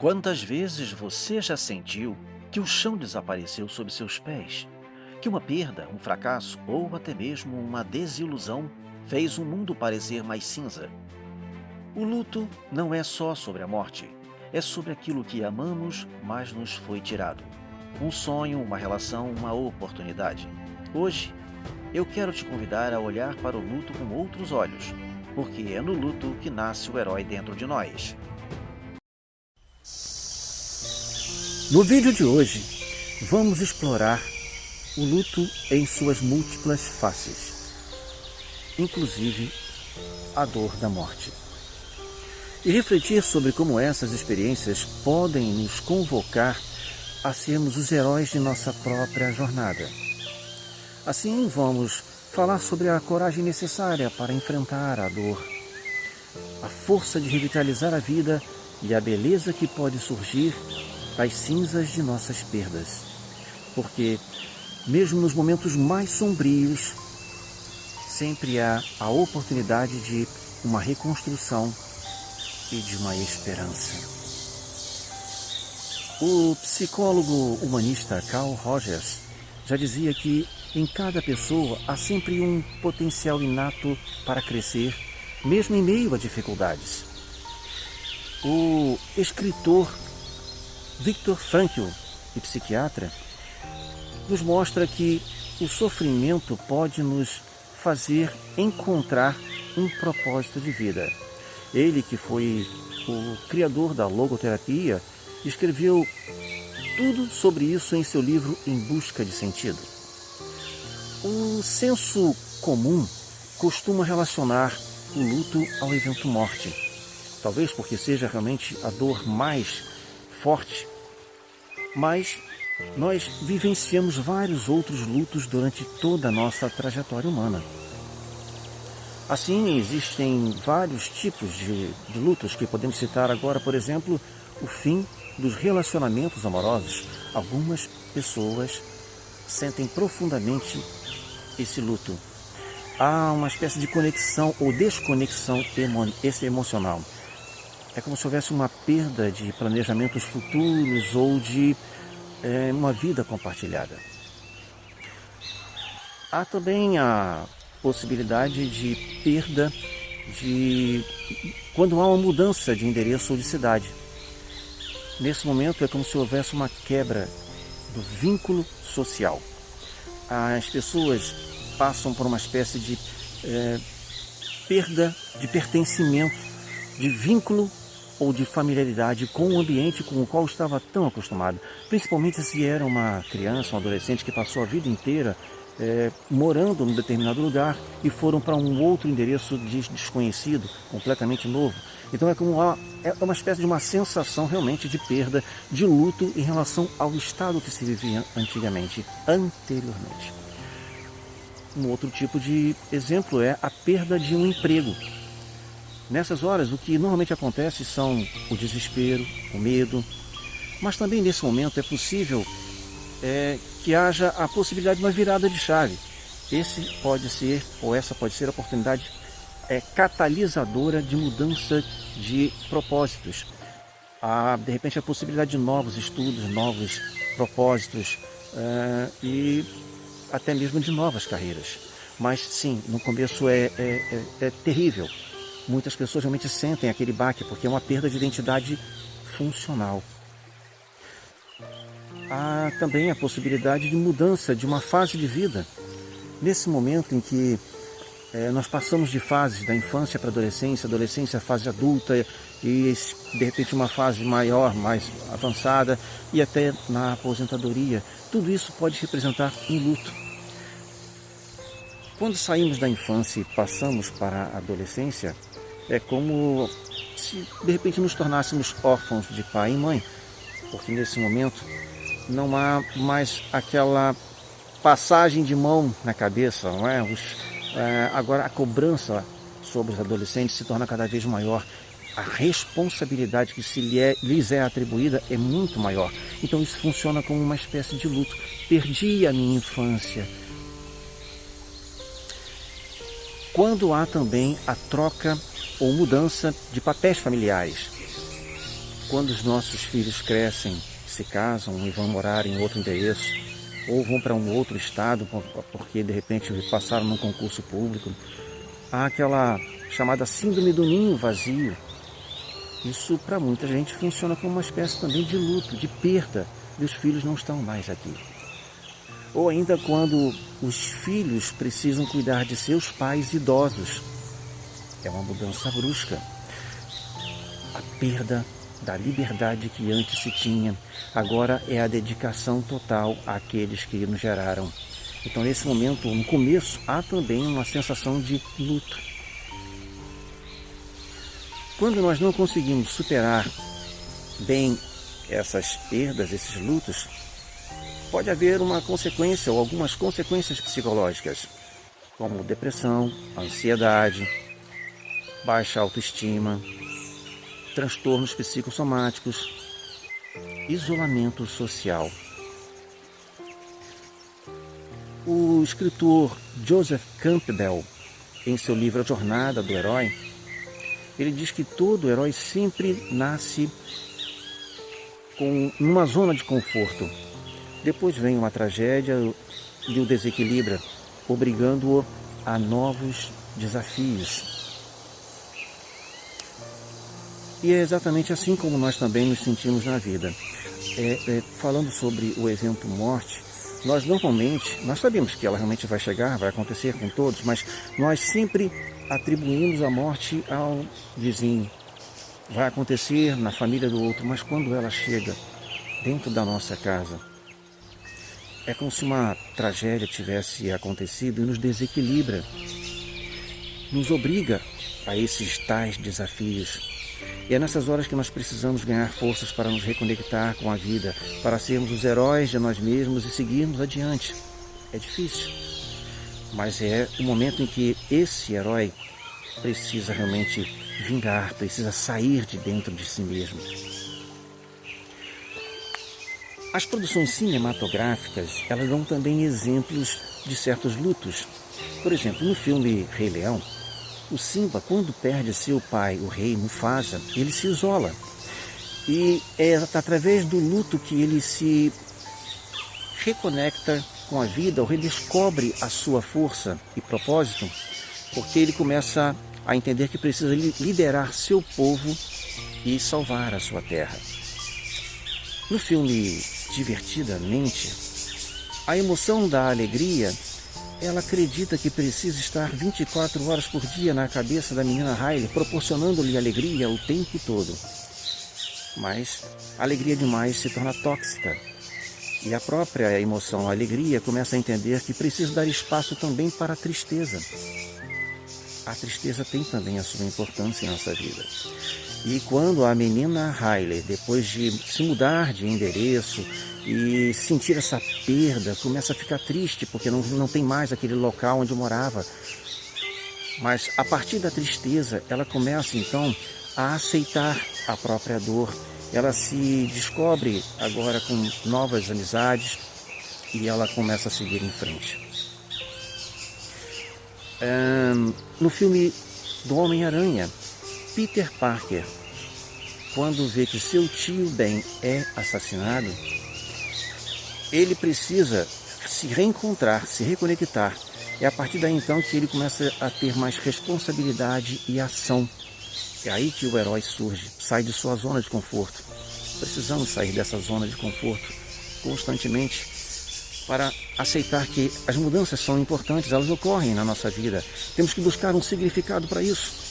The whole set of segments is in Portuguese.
Quantas vezes você já sentiu que o chão desapareceu sob seus pés? Que uma perda, um fracasso ou até mesmo uma desilusão fez o mundo parecer mais cinza? O luto não é só sobre a morte, é sobre aquilo que amamos, mas nos foi tirado. Um sonho, uma relação, uma oportunidade. Hoje, eu quero te convidar a olhar para o luto com outros olhos, porque é no luto que nasce o herói dentro de nós. No vídeo de hoje, vamos explorar o luto em suas múltiplas faces, inclusive a dor da morte. E refletir sobre como essas experiências podem nos convocar a sermos os heróis de nossa própria jornada. Assim, vamos falar sobre a coragem necessária para enfrentar a dor, a força de revitalizar a vida e a beleza que pode surgir das cinzas de nossas perdas. Porque, mesmo nos momentos mais sombrios, sempre há a oportunidade de uma reconstrução e de uma esperança. O psicólogo humanista Carl Rogers já dizia que em cada pessoa há sempre um potencial inato para crescer, mesmo em meio a dificuldades. O escritor Viktor Frankl, e psiquiatra, nos mostra que o sofrimento pode nos fazer encontrar um propósito de vida. Ele, que foi o criador da logoterapia, escreveu tudo sobre isso em seu livro Em Busca de Sentido. O senso comum costuma relacionar o luto ao evento morte, talvez porque seja realmente a dor mais forte, mas nós vivenciamos vários outros lutos durante toda a nossa trajetória humana. Assim, existem vários tipos de lutos que podemos citar agora, por exemplo, o fim dos relacionamentos amorosos. Algumas pessoas sentem profundamente esse luto. Há uma espécie de conexão ou desconexão emocional. É como se houvesse uma perda de planejamentos futuros ou de uma vida compartilhada. Há também a possibilidade de perda quando há uma mudança de endereço ou de cidade. Nesse momento é como se houvesse uma quebra do vínculo social. As pessoas passam por uma espécie de perda de pertencimento, de vínculo ou de familiaridade com o ambiente com o qual estava tão acostumado. Principalmente se era uma criança, um adolescente que passou a vida inteira morando num determinado lugar e foram para um outro endereço desconhecido, completamente novo. Então é uma espécie de uma sensação realmente de perda, de luto em relação ao estado que se vivia anteriormente. Um outro tipo de exemplo é a perda de um emprego. Nessas horas, o que normalmente acontece são o desespero, o medo, mas também nesse momento é possível que haja a possibilidade de uma virada de chave. Essa pode ser a oportunidade catalisadora de mudança de propósitos. Há, de repente, a possibilidade de novos estudos, novos propósitos e até mesmo de novas carreiras. Mas sim, no começo é terrível. Muitas pessoas realmente sentem aquele baque, porque é uma perda de identidade funcional. Há também a possibilidade de mudança de uma fase de vida. Nesse momento em que nós passamos de fases da infância para a adolescência, fase adulta e de repente uma fase maior, mais avançada e até na aposentadoria. Tudo isso pode representar um luto. Quando saímos da infância e passamos para a adolescência, é como se de repente nos tornássemos órfãos de pai e mãe, porque nesse momento não há mais aquela passagem de mão na cabeça, não é? Agora a cobrança sobre os adolescentes se torna cada vez maior. A responsabilidade que lhes é atribuída é muito maior. Então isso funciona como uma espécie de luto. Perdi a minha infância. Quando há também a troca ou mudança de papéis familiares. quando os nossos filhos crescem, se casam e vão morar em outro endereço, ou vão para um outro estado porque de repente passaram num concurso público, há aquela chamada síndrome do ninho vazio. Isso para muita gente funciona como uma espécie também de luto, de perda, e os filhos não estão mais aqui. Ou ainda quando os filhos precisam cuidar de seus pais idosos. É uma mudança brusca. A perda da liberdade que antes se tinha, agora é a dedicação total àqueles que nos geraram. Então, nesse momento, no começo, há também uma sensação de luto. Quando nós não conseguimos superar bem essas perdas, esses lutos, pode haver uma consequência ou algumas consequências psicológicas, como depressão, ansiedade, baixa autoestima, transtornos psicossomáticos, isolamento social. O escritor Joseph Campbell, em seu livro A Jornada do Herói, ele diz que todo herói sempre nasce com uma zona de conforto. Depois vem uma tragédia e o desequilibra, obrigando-o a novos desafios. E é exatamente assim como nós também nos sentimos na vida. Falando sobre o exemplo morte, nós sabemos que ela realmente vai chegar, vai acontecer com todos, mas nós sempre atribuímos a morte ao vizinho. Vai acontecer na família do outro, mas quando ela chega dentro da nossa casa, é como se uma tragédia tivesse acontecido e nos desequilibra, nos obriga a esses tais desafios. E é nessas horas que nós precisamos ganhar forças para nos reconectar com a vida, para sermos os heróis de nós mesmos e seguirmos adiante. É difícil, mas é o momento em que esse herói precisa realmente vingar, precisa sair de dentro de si mesmo. As produções cinematográficas, elas dão também exemplos de certos lutos. Por exemplo, no filme Rei Leão, o Simba, quando perde seu pai, o rei Mufasa, ele se isola. E é através do luto que ele se reconecta com a vida, ou redescobre a sua força e propósito, porque ele começa a entender que precisa liderar seu povo e salvar a sua terra. No filme Divertidamente, a emoção da alegria, ela acredita que precisa estar 24 horas por dia na cabeça da menina Riley, proporcionando-lhe alegria o tempo todo. Mas a alegria demais se torna tóxica. E a própria emoção, a alegria, começa a entender que precisa dar espaço também para a tristeza. A tristeza tem também a sua importância em nossa vida. E quando a menina Riley, depois de se mudar de endereço e sentir essa perda, começa a ficar triste porque não tem mais aquele local onde morava. Mas a partir da tristeza, ela começa então a aceitar a própria dor. Ela se descobre agora com novas amizades e ela começa a seguir em frente. No filme do Homem-Aranha, Peter Parker, quando vê que seu tio Ben é assassinado, ele precisa se reencontrar, se reconectar. É a partir daí então que ele começa a ter mais responsabilidade e ação. É aí que o herói surge, sai de sua zona de conforto. Precisamos sair dessa zona de conforto constantemente para aceitar que as mudanças são importantes, elas ocorrem na nossa vida. Temos que buscar um significado para isso.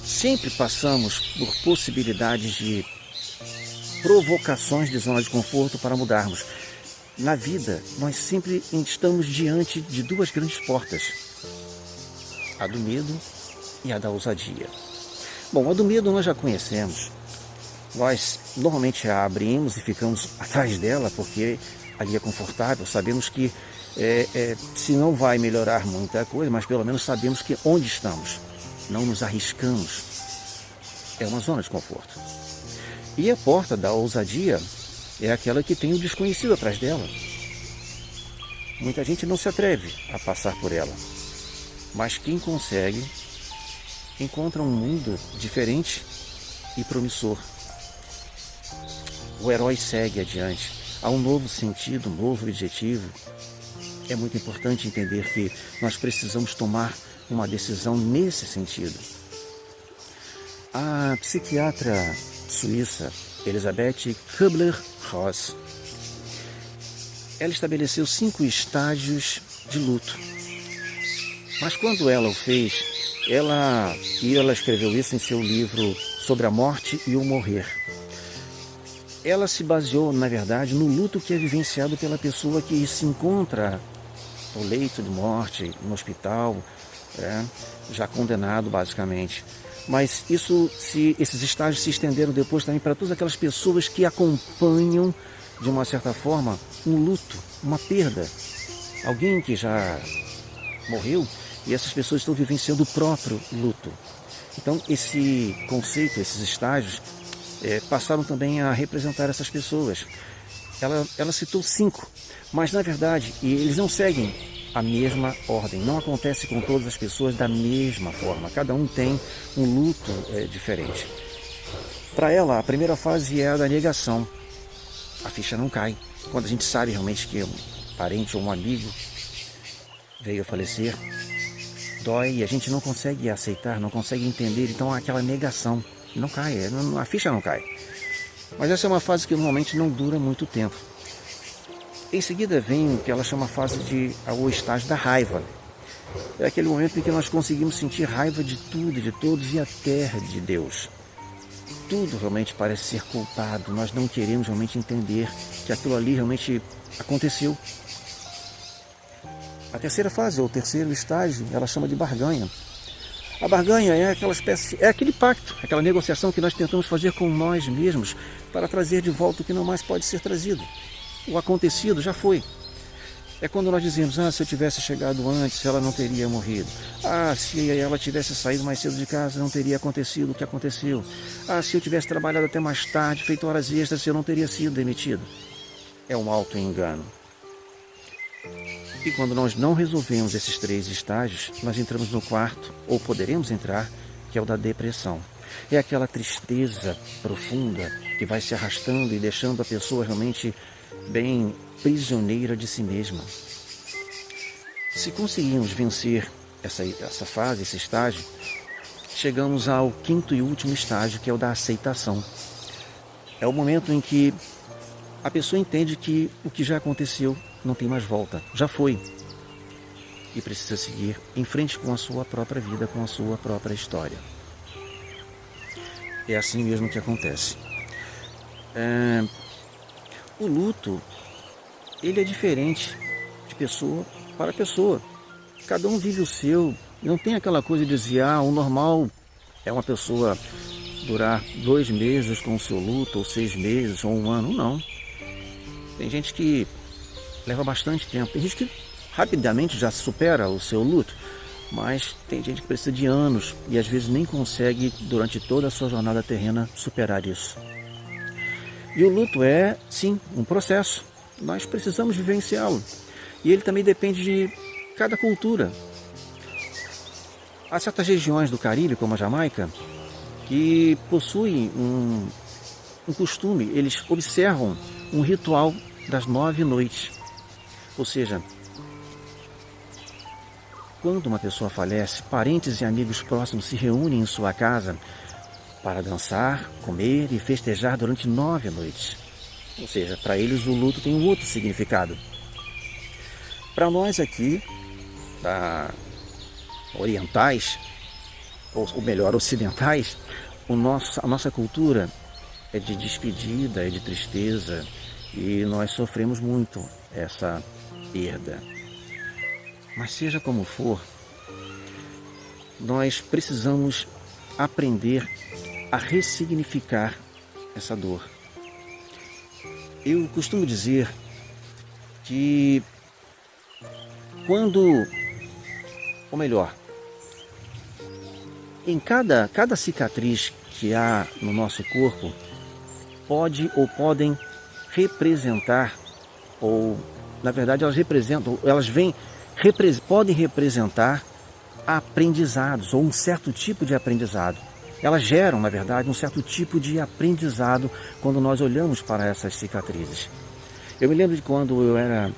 Sempre passamos por possibilidades de provocações de zona de conforto para mudarmos. Na vida, nós sempre estamos diante de duas grandes portas: a do medo e a da ousadia. Bom, a do medo nós já conhecemos. Nós normalmente a abrimos e ficamos atrás dela porque ali é confortável. Sabemos que se não vai melhorar muita coisa, mas pelo menos sabemos que onde estamos. Não nos arriscamos. É uma zona de conforto. E a porta da ousadia é aquela que tem o desconhecido atrás dela. Muita gente não se atreve a passar por ela. Mas quem consegue encontra um mundo diferente e promissor. O herói segue adiante. Há um novo sentido, um novo objetivo. É muito importante entender que nós precisamos tomar uma decisão nesse sentido. A psiquiatra suíça Elisabeth Kübler-Ross, ela estabeleceu 5 estágios de luto. Mas quando ela o fez, ela escreveu isso em seu livro Sobre a Morte e o Morrer. Ela se baseou, na verdade, no luto que é vivenciado pela pessoa que se encontra no leito de morte, no hospital, já condenado basicamente. Mas esses estágios se estenderam depois também para todas aquelas pessoas que acompanham, de uma certa forma, um luto, uma perda. Alguém que já morreu e essas pessoas estão vivenciando o próprio luto. Então, esse conceito, esses estágios, passaram também a representar essas pessoas. Ela citou 5, mas na verdade eles não seguem a mesma ordem. Não acontece com todas as pessoas da mesma forma. Cada um tem um luto diferente. Para ela, a primeira fase é a da negação. A ficha não cai. Quando a gente sabe realmente que um parente ou um amigo veio a falecer, dói e a gente não consegue aceitar, não consegue entender. Então há aquela negação. Não cai, a ficha não cai. Mas essa é uma fase que normalmente não dura muito tempo. Em seguida vem o que ela chama a fase o estágio da raiva. É aquele momento em que nós conseguimos sentir raiva de tudo, de todos e até de Deus. Tudo realmente parece ser culpado. Nós não queremos realmente entender que aquilo ali realmente aconteceu. A terceira fase, ou o terceiro estágio, ela chama de barganha. A barganha é aquela espécie, é aquele pacto, aquela negociação que nós tentamos fazer com nós mesmos para trazer de volta o que não mais pode ser trazido. O acontecido já foi. É quando nós dizemos, se eu tivesse chegado antes, ela não teria morrido. Se ela tivesse saído mais cedo de casa, não teria acontecido o que aconteceu. Se eu tivesse trabalhado até mais tarde, feito horas extras, eu não teria sido demitido. É um auto-engano. E quando nós não resolvemos esses 3 estágios, nós entramos no quarto, ou poderemos entrar, que é o da depressão. É aquela tristeza profunda que vai se arrastando e deixando a pessoa realmente bem prisioneira de si mesma. Se conseguirmos vencer essa fase, esse estágio, chegamos ao 5º e último estágio, que é o da aceitação. É o momento em que a pessoa entende que o que já aconteceu não tem mais volta, já foi. E precisa seguir em frente com a sua própria vida, com a sua própria história. É assim mesmo que acontece. O luto, ele é diferente de pessoa para pessoa. Cada um vive o seu. Não tem aquela coisa de dizer, o normal é uma pessoa durar 2 meses com o seu luto, ou 6 meses, ou 1 ano. Não. Tem gente que leva bastante tempo. Tem gente que rapidamente já supera o seu luto, mas tem gente que precisa de anos e às vezes nem consegue, durante toda a sua jornada terrena, superar isso. E o luto é, sim, um processo. Nós precisamos vivenciá-lo. E ele também depende de cada cultura. Há certas regiões do Caribe, como a Jamaica, que possuem um costume. Eles observam um ritual das 9 noites. Ou seja, quando uma pessoa falece, parentes e amigos próximos se reúnem em sua casa para dançar, comer e festejar durante 9 noites. Ou seja, para eles o luto tem um outro significado. Para nós aqui, orientais, ou melhor, ocidentais, a nossa cultura é de despedida, é de tristeza, e nós sofremos muito essa perda. Mas seja como for, nós precisamos aprender a ressignificar essa dor. Eu costumo dizer que em cada cicatriz que há no nosso corpo, podem representar, ou na verdade podem representar aprendizados, ou um certo tipo de aprendizado. Elas geram, na verdade, um certo tipo de aprendizado quando nós olhamos para essas cicatrizes. Eu me lembro de quando eu era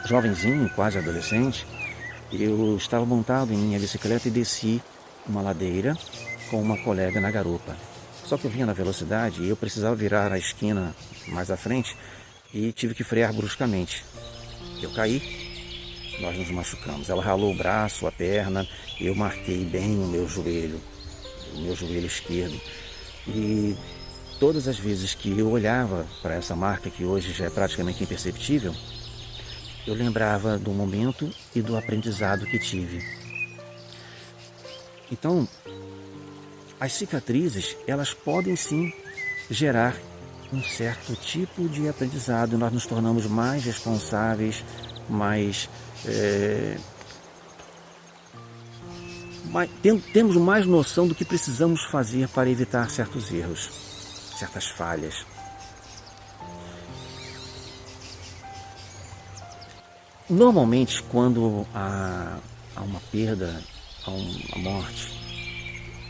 jovenzinho, quase adolescente, eu estava montado em minha bicicleta e desci uma ladeira com uma colega na garupa. Só que eu vinha na velocidade e eu precisava virar a esquina mais à frente e tive que frear bruscamente. Eu caí, nós nos machucamos. Ela ralou o braço, a perna, eu marquei bem o meu joelho esquerdo. E todas as vezes que eu olhava para essa marca, que hoje já é praticamente imperceptível, eu lembrava do momento e do aprendizado que tive. Então, as cicatrizes, elas podem sim gerar um certo tipo de aprendizado. Nós nos tornamos mais responsáveis, temos mais noção do que precisamos fazer para evitar certos erros, certas falhas. Normalmente, quando há uma perda, há uma morte,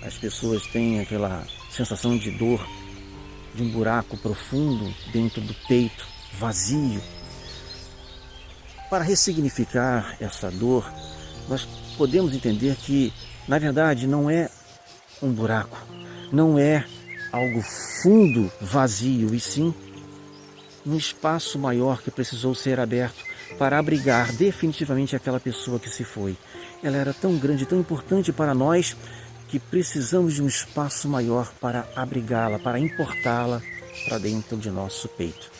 as pessoas têm aquela sensação de dor, de um buraco profundo dentro do peito, vazio. Para ressignificar essa dor, nós podemos entender que, na verdade, não é um buraco, não é algo fundo, vazio, e sim um espaço maior que precisou ser aberto para abrigar definitivamente aquela pessoa que se foi. Ela era tão grande, tão importante para nós, que precisamos de um espaço maior para abrigá-la, para importá-la para dentro de nosso peito.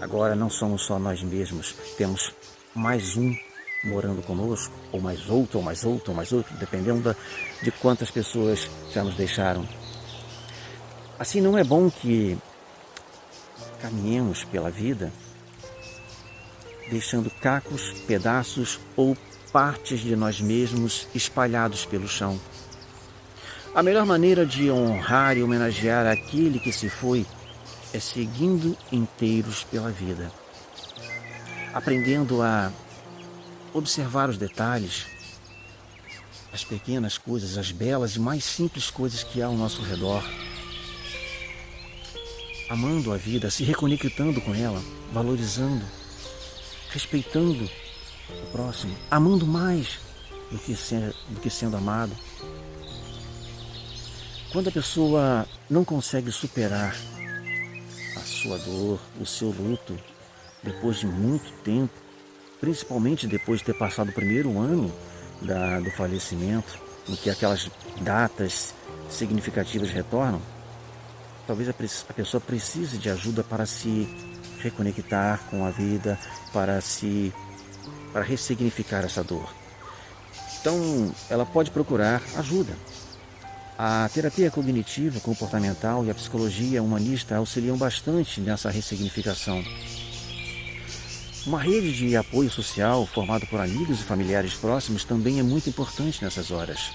Agora não somos só nós mesmos, temos mais um morando conosco, ou mais outro, ou mais outro, ou mais outro, dependendo de quantas pessoas já nos deixaram. Assim, não é bom que caminhemos pela vida deixando cacos, pedaços ou partes de nós mesmos espalhados pelo chão. A melhor maneira de honrar e homenagear aquele que se foi é seguindo inteiros pela vida, aprendendo a observar os detalhes, as pequenas coisas, as belas e mais simples coisas que há ao nosso redor, amando a vida, se reconectando com ela, valorizando, respeitando o próximo, amando mais do que sendo amado. Quando a pessoa não consegue superar a sua dor, o seu luto, depois de muito tempo, principalmente depois de ter passado o primeiro ano do falecimento, em que aquelas datas significativas retornam, talvez a pessoa precise de ajuda para se reconectar com a vida, para ressignificar essa dor. Então, ela pode procurar ajuda. A terapia cognitiva, comportamental e a psicologia humanista auxiliam bastante nessa ressignificação. Uma rede de apoio social formada por amigos e familiares próximos também é muito importante nessas horas.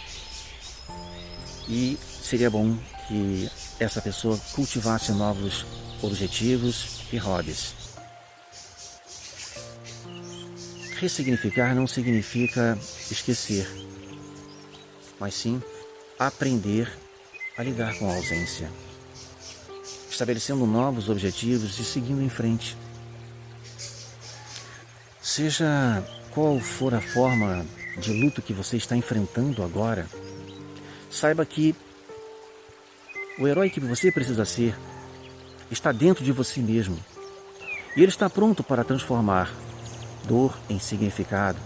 E seria bom que essa pessoa cultivasse novos objetivos e hobbies. Ressignificar não significa esquecer, mas sim aprender a lidar com a ausência, estabelecendo novos objetivos e seguindo em frente. Seja qual for a forma de luto que você está enfrentando agora, saiba que o herói que você precisa ser está dentro de você mesmo. E ele está pronto para transformar dor em significado,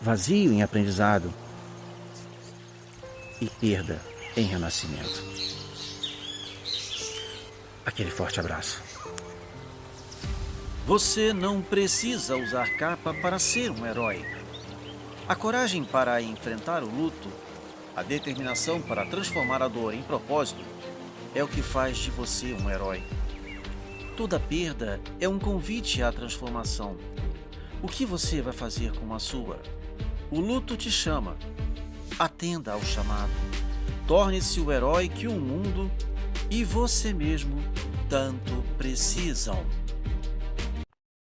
vazio em aprendizado e perda em renascimento. Aquele forte abraço. Você não precisa usar capa para ser um herói. A coragem para enfrentar o luto, a determinação para transformar a dor em propósito, é o que faz de você um herói. Toda perda é um convite à transformação. O que você vai fazer com a sua? O luto te chama. Atenda ao chamado. Torne-se o herói que o mundo e você mesmo tanto precisam.